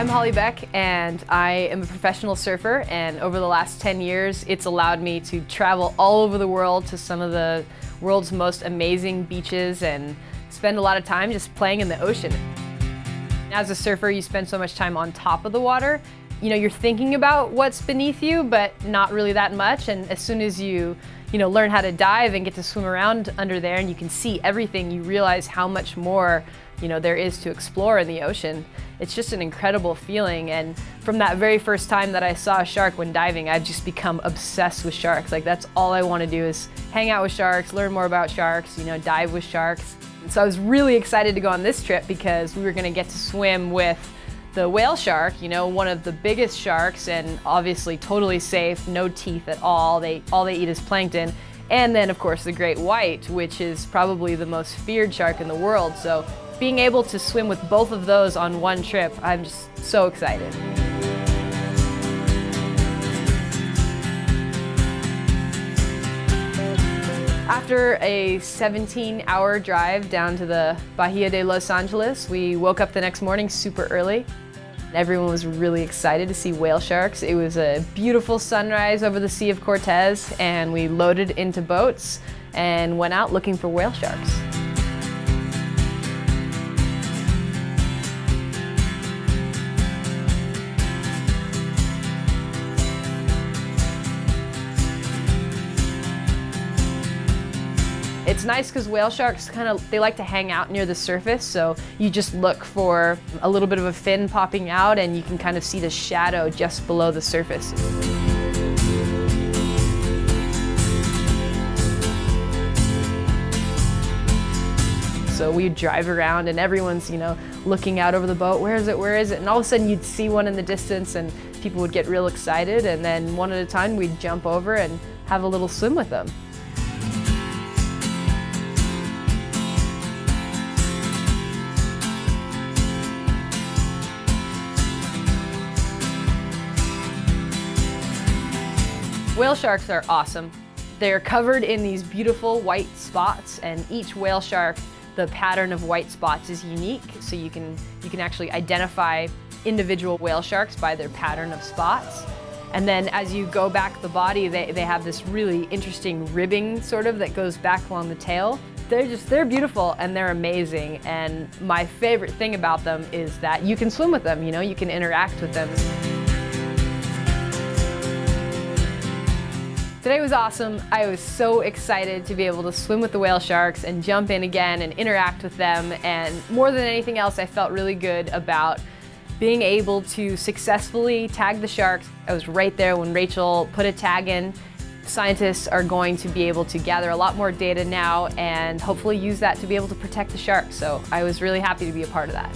I'm Holly Beck, and I am a professional surfer, and over the last 10 years it's allowed me to travel all over the world to some of the world's most amazing beaches and spend a lot of time just playing in the ocean. As a surfer, you spend so much time on top of the water. You know, you're thinking about what's beneath you, but not really that much, and as soon as you learn how to dive and get to swim around under there and you can see everything, you realize how much more there is to explore in the ocean. It's just an incredible feeling, and from that very first time that I saw a shark when diving, I've just become obsessed with sharks. Like, that's all I want to do is hang out with sharks, learn more about sharks, dive with sharks. And so I was really excited to go on this trip because we were going to get to swim with the whale shark, one of the biggest sharks, and obviously totally safe, no teeth at all. All they eat is plankton. And then of course the great white, which is probably the most feared shark in the world. So being able to swim with both of those on one trip, I'm just so excited. After a 17-hour drive down to the Bahia de Los Angeles, we woke up the next morning super early. Everyone was really excited to see whale sharks. It was a beautiful sunrise over the Sea of Cortez, and we loaded into boats and went out looking for whale sharks. It's nice because whale sharks they like to hang out near the surface, so you just look for a little bit of a fin popping out and you can kind of see the shadow just below the surface. So we drive around and everyone's, looking out over the boat, where is it, where is it? And all of a sudden you'd see one in the distance and people would get real excited, and then one at a time we'd jump over and have a little swim with them. Whale sharks are awesome. They're covered in these beautiful white spots, and each whale shark, the pattern of white spots is unique, so you can actually identify individual whale sharks by their pattern of spots. And then as you go back the body, they have this really interesting ribbing that goes back along the tail. They're beautiful and they're amazing, and my favorite thing about them is that you can swim with them, you can interact with them. Today was awesome. I was so excited to be able to swim with the whale sharks and jump in again and interact with them, and more than anything else, I felt really good about being able to successfully tag the sharks. I was right there when Rachel put a tag in. Scientists are going to be able to gather a lot more data now and hopefully use that to be able to protect the sharks, so I was really happy to be a part of that.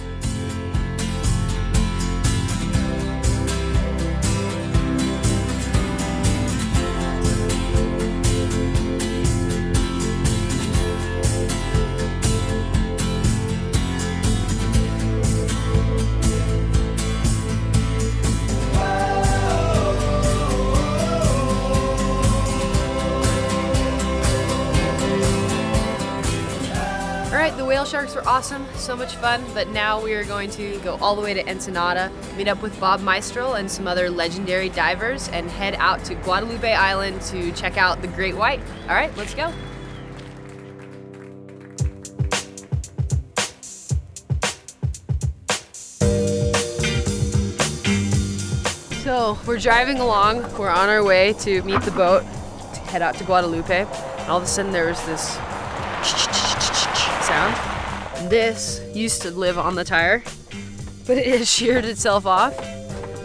Alright, the whale sharks were awesome, so much fun, but now we are going to go all the way to Ensenada, meet up with Bob Meistrel and some other legendary divers, and head out to Guadalupe Island to check out the great white. Alright, let's go. So we're driving along, we're on our way to meet the boat, to head out to Guadalupe, and all of a sudden there was this sound. This used to live on the tire, but it has sheared itself off,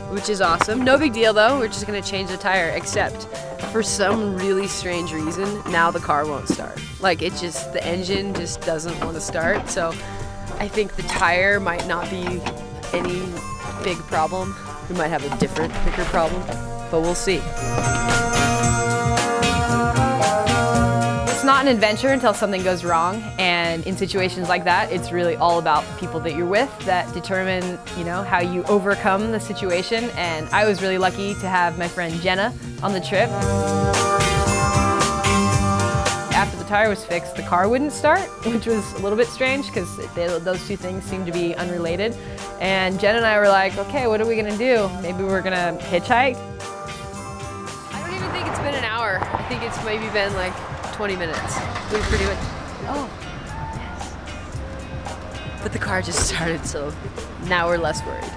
which is awesome. No big deal though, we're just gonna change the tire, except for some really strange reason, now the car won't start. Like, the engine just doesn't want to start, so I think the tire might not be any big problem. We might have a different, bigger problem, but we'll see. It's not an adventure until something goes wrong, and in situations like that, it's really all about the people that you're with that determine, how you overcome the situation. And I was really lucky to have my friend Jenna on the trip. After the tire was fixed, the car wouldn't start, which was a little bit strange because those two things seem to be unrelated. And Jen and I were like, okay, what are we gonna do? Maybe we're gonna hitchhike? I don't even think it's been an hour. I think it's maybe been like 20 minutes. We pretty much, oh, yes. But the car just started, so now we're less worried.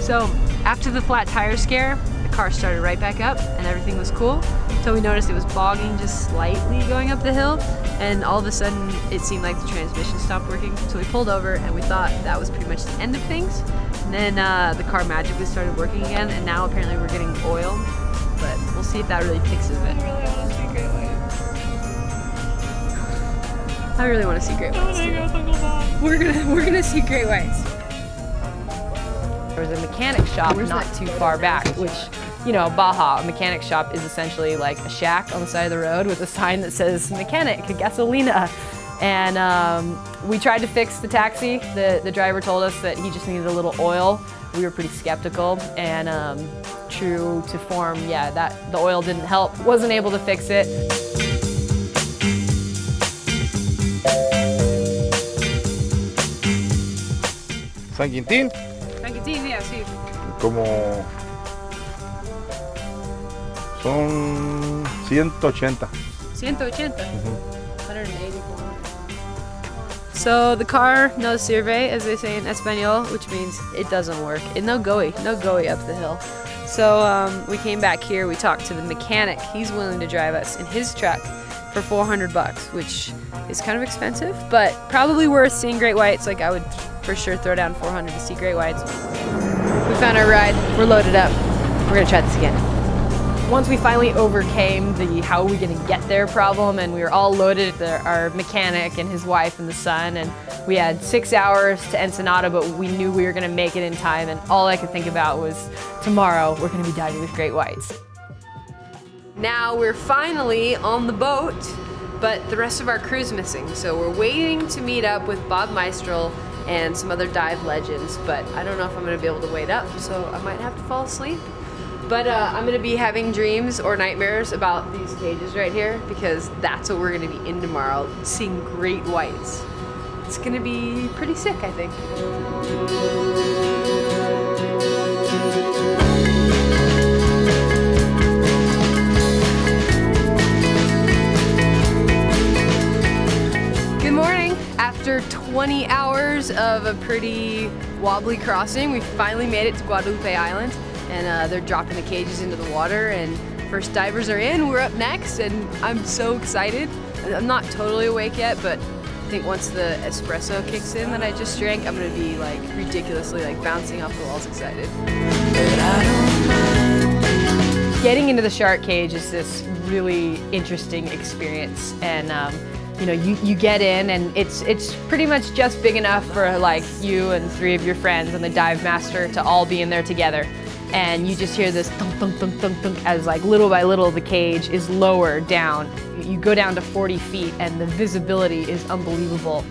So after the flat tire scare, the car started right back up and everything was cool. So we noticed it was bogging just slightly going up the hill, and all of a sudden it seemed like the transmission stopped working. So we pulled over and we thought that was pretty much the end of things. And then the car magically started working again, and now apparently we're getting oil, but we'll see if that really fixes it. I really want to see great whites. We're gonna see great whites. There was a mechanic shop not too far back, which, you know, Baja, a mechanic shop is essentially like a shack on the side of the road with a sign that says mechanic, gasolina. And we tried to fix the taxi. The driver told us that he just needed a little oil. We were pretty skeptical, and true to form, yeah, that the oil didn't help. Wasn't able to fix it. San Quintín. San Quintín, yeah, sí. Como son 180. 180. 180. So the car no sirve, as they say in Espanol, which means it doesn't work. No goey up the hill. So we came back here, we talked to the mechanic. He's willing to drive us in his truck for $400, which is kind of expensive, but probably worth seeing great whites. Like, I would for sure throw down $400 to see great whites. We found our ride, we're loaded up. We're gonna try this again. Once we finally overcame the how are we gonna get there problem, and we were all loaded at our mechanic and his wife and the son, and we had 6 hours to Ensenada, but we knew we were gonna make it in time, and all I could think about was tomorrow we're gonna be diving with great whites. Now we're finally on the boat, but the rest of our crew's missing, so we're waiting to meet up with Bob Meistrel and some other dive legends, but I don't know if I'm gonna be able to wait up, so I might have to fall asleep. But I'm gonna be having dreams or nightmares about these cages right here, because that's what we're gonna be in tomorrow, seeing great whites. It's gonna be pretty sick, I think. Good morning. After 20 hours of a pretty wobbly crossing, we finally made it to Guadalupe Island, and they're dropping the cages into the water, and first divers are in. We're up next, and I'm so excited. I'm not totally awake yet, but I think once the espresso kicks in that I just drank, I'm gonna be like ridiculously like bouncing off the walls excited. Getting into the shark cage is this really interesting experience, and you know, you get in, and it's pretty much just big enough for like you and 3 of your friends and the dive master to all be in there together. And you just hear this thunk, thunk, thunk, thunk, thunk, as like little by little the cage is lowered down. You go down to 40 feet and the visibility is unbelievable.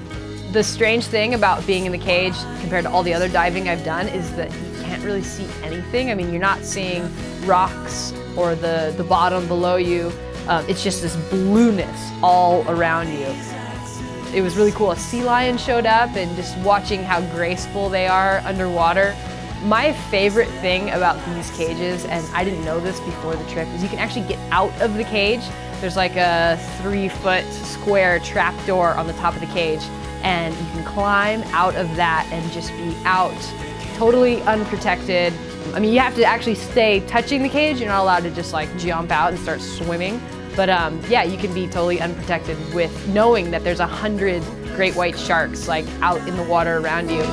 The strange thing about being in the cage compared to all the other diving I've done is that you can't really see anything. I mean, you're not seeing rocks or the bottom below you. It's just this blueness all around you. It was really cool. A sea lion showed up, and just watching how graceful they are underwater. My favorite thing about these cages, and I didn't know this before the trip, is you can actually get out of the cage. There's like a 3-foot square trap door on the top of the cage, and you can climb out of that and just be out, totally unprotected. I mean, you have to actually stay touching the cage. You're not allowed to just like jump out and start swimming. But yeah, you can be totally unprotected with knowing that there's 100 great white sharks like out in the water around you.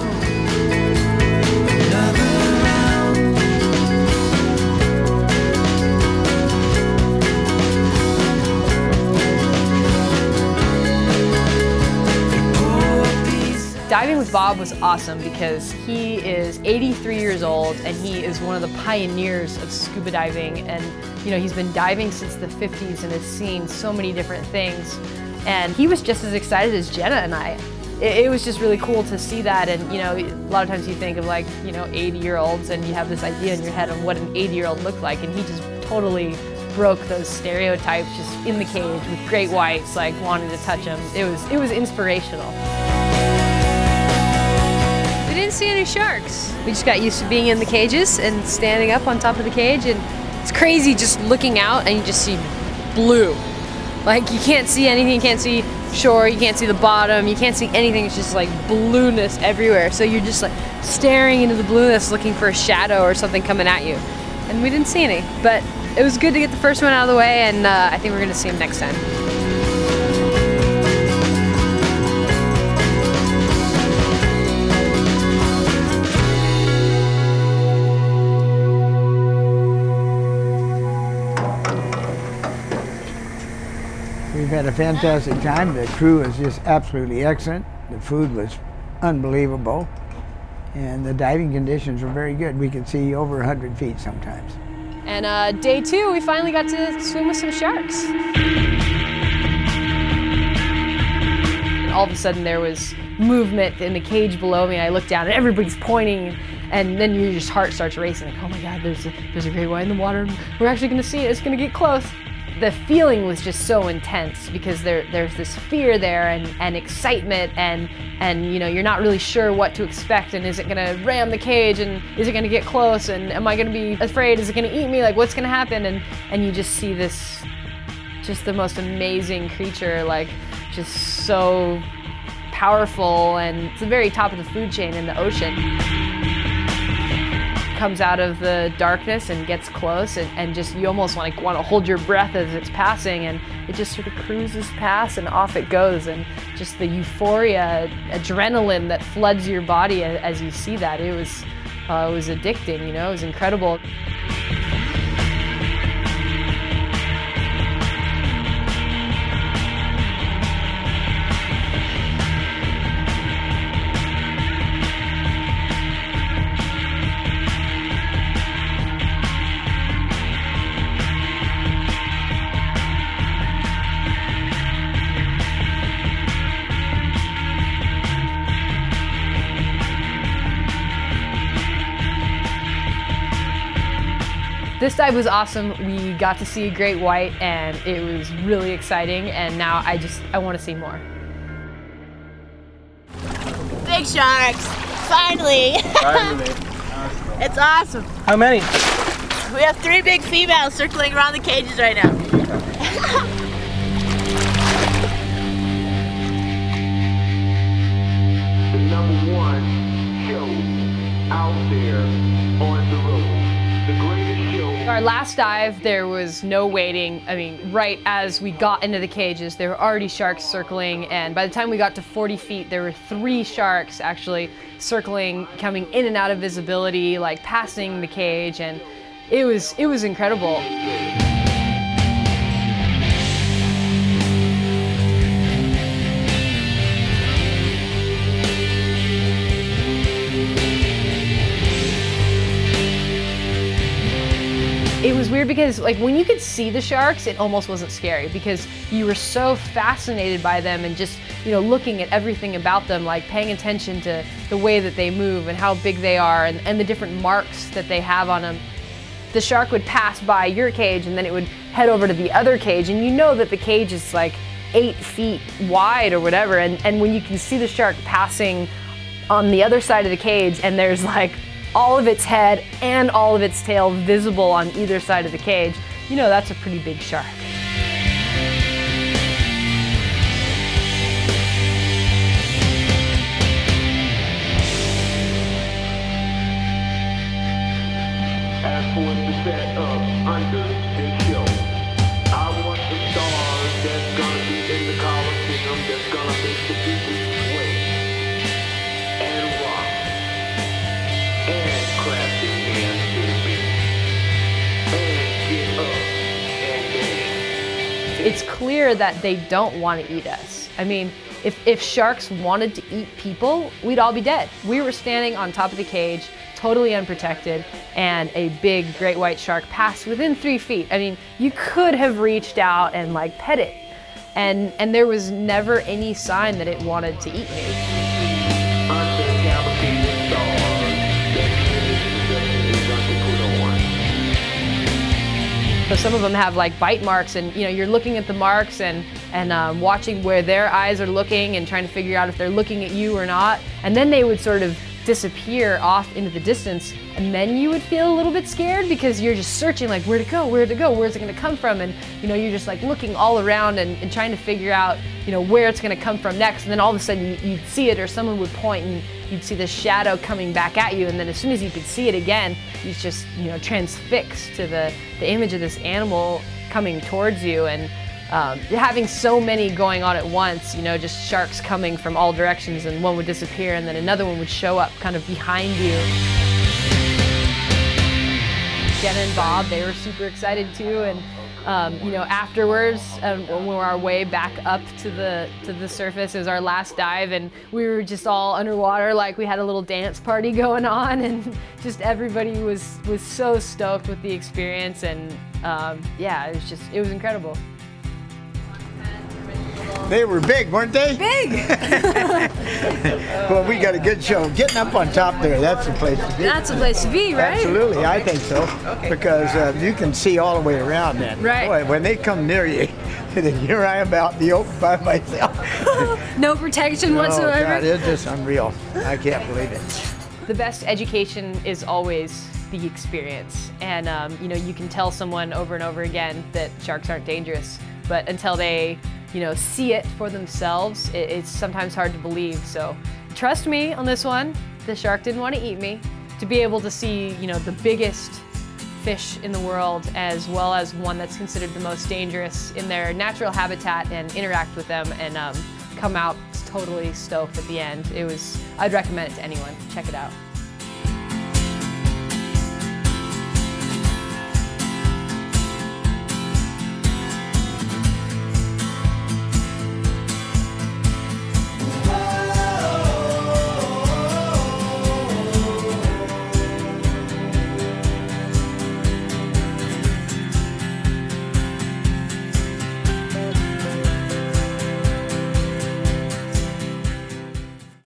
Diving with Bob was awesome because he is 83 years old, and he is one of the pioneers of scuba diving, and you know, he's been diving since the 50s and has seen so many different things, and he was just as excited as Jenna and I. it was just really cool to see that. And you know, a lot of times you think of like, you know, 80-year-olds and you have this idea in your head of what an 80-year-old looked like, and he just totally broke those stereotypes just in the cage with great whites, like wanting to touch them. It was inspirational. We didn't see any sharks. We just got used to being in the cages and standing up on top of the cage, and it's crazy just looking out and you just see blue. Like you can't see anything, you can't see shore, you can't see the bottom, you can't see anything, it's just like blueness everywhere. So you're just like staring into the blueness looking for a shadow or something coming at you. And we didn't see any, but it was good to get the first one out of the way, and I think we're gonna see him next time. We've had a fantastic time. The crew is just absolutely excellent. The food was unbelievable. And the diving conditions were very good. We could see over 100 feet sometimes. And day 2, we finally got to swim with some sharks. All of a sudden there was movement in the cage below me, and I looked down and everybody's pointing, and then your just heart starts racing, like, oh my God, there's a great white in the water. We're actually gonna see it, it's gonna get close. The feeling was just so intense because there's this fear there and excitement, and you know, you're not really sure what to expect, and is it gonna ram the cage, and is it gonna get close, and am I gonna be afraid, is it gonna eat me, like what's gonna happen, and you just see this, just the most amazing creature, like just so powerful, and it's the very top of the food chain in the ocean. Comes out of the darkness and gets close, and just you almost want to hold your breath as it's passing, and it just sort of cruises past and off it goes, and just the euphoria, adrenaline that floods your body as you see that, it was addicting, you know, it was incredible. This dive was awesome. We got to see a great white, and it was really exciting, and now I want to see more. Big sharks! Finally! Finally. It's awesome. How many? We have 3 big females circling around the cages right now. The #1 show out there on the road. The greatest show. Our last dive, there was no waiting. I mean, right as we got into the cages, there were already sharks circling, and by the time we got to 40 feet, there were 3 sharks actually circling, coming in and out of visibility, like passing the cage, and it was incredible. It was weird because like when you could see the sharks, it almost wasn't scary because you were so fascinated by them and just, you know, looking at everything about them, like paying attention to the way that they move and how big they are and the different marks that they have on them. The shark would pass by your cage and then it would head over to the other cage, and you know that the cage is like 8 feet wide or whatever, and when you can see the shark passing on the other side of the cage and there's like all of its head and all of its tail visible on either side of the cage, you know that's a pretty big shark. As for the set up under this show, I want the stars that's gonna be in the Coliseum, that's gonna make the people sway and rock and clap their hands to the beat and get up and dance. It's clear that they don't want to eat us. I mean, if sharks wanted to eat people, we'd all be dead. We were standing on top of the cage, totally unprotected, and a big great white shark passed within 3 feet. I mean, you could have reached out and like pet it, and there was never any sign that it wanted to eat me. So some of them have like bite marks, and you're looking at the marks and watching where their eyes are looking and trying to figure out if they're looking at you or not. And then they would sort of disappear off into the distance, and then you would feel a little bit scared because you're just searching like where'd it go, where's it going to come from, and you're just like looking all around and trying to figure out where it's going to come from next. And then all of a sudden you'd see it, or someone would point and you'd see the shadow coming back at you, and then as soon as you could see it again, you just transfixed to the image of this animal coming towards you. And having so many going on at once, just sharks coming from all directions, and one would disappear and then another one would show up kind of behind you. Jenna and Bob, they were super excited too, and afterwards, when we were our way back up to the surface, it was our last dive, and we were just all underwater, like we had a little dance party going on, and just everybody was so stoked with the experience, and yeah, it was incredible. They were big, weren't they? Big! Well, we got a good show. Getting up on top there, that's the place to be. That's the place to be, right? Absolutely, I think so. Because you can see all the way around then. Right. Boy, when they come near you, then here I am out in the open by myself. No protection whatsoever. Oh, God, it's just unreal. I can't believe it. The best education is always the experience. And you can tell someone over and over again that sharks aren't dangerous, but until they see it for themselves, it's sometimes hard to believe. So trust me on this one, the shark didn't want to eat me. To be able to see, the biggest fish in the world, as well as one that's considered the most dangerous in their natural habitat, and interact with them and come out totally stoked at the end. I'd recommend it to anyone. Check it out.